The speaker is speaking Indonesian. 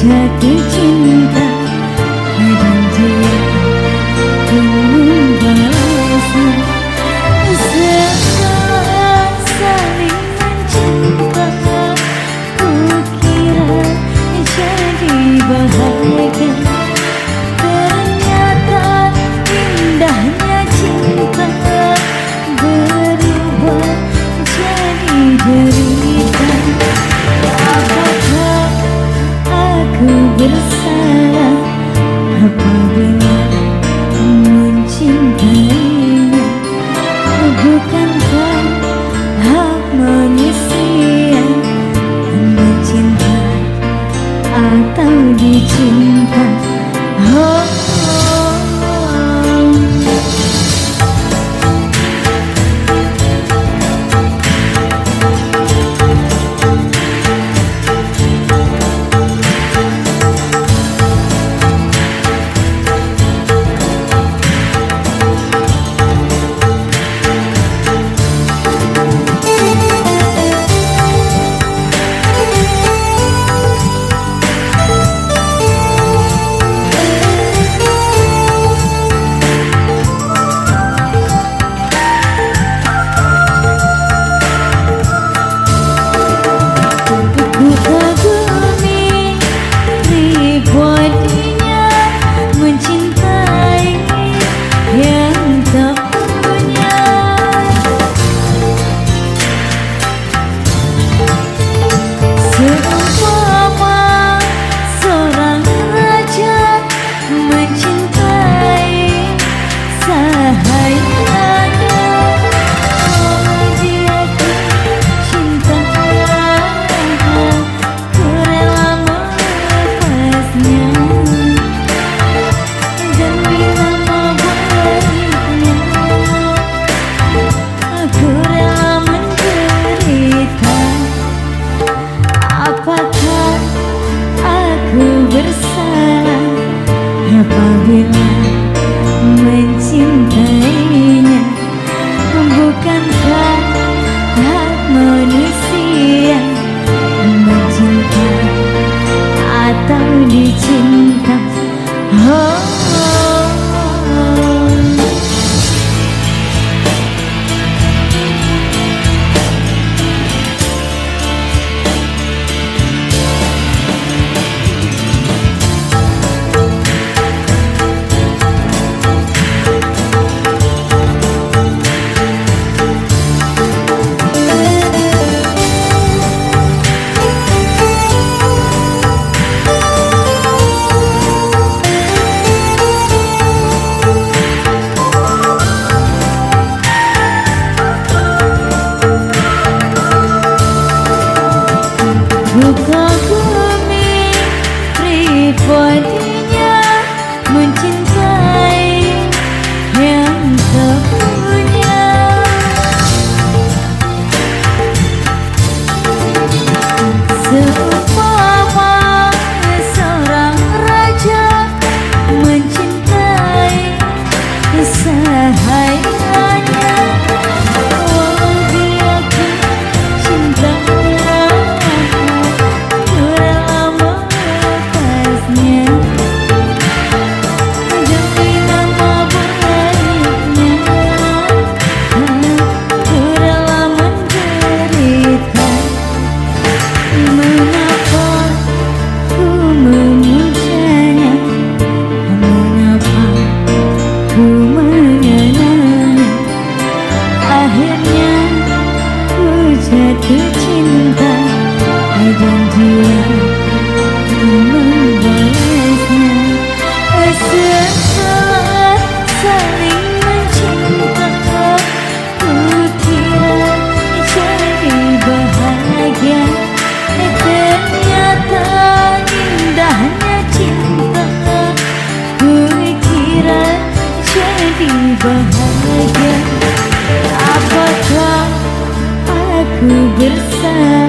jatuh cinta dan dia membalasnya. Setelah saling mencinta, ku kira jadi bahagia. Ternyata indahnya cinta berubah jadi derita. Apakah aku bersalah apabila mencintainya? Bukankah hak manusia mencinta atau dicinta? Oh, apabila mencintainya? Bukankah hak manusia mencinta atau dicinta? Oh, buka bumi pribadinya mencintai yang tak punya. Seumpama seorang raja mencintai sahayannya. Jatuh cinta dan dia membalasnya. Setelah saling mencinta, ku kira jadi bahagia. Ternyata indahnya cinta, ku kira jadi bahagia. Apakah aku bersalah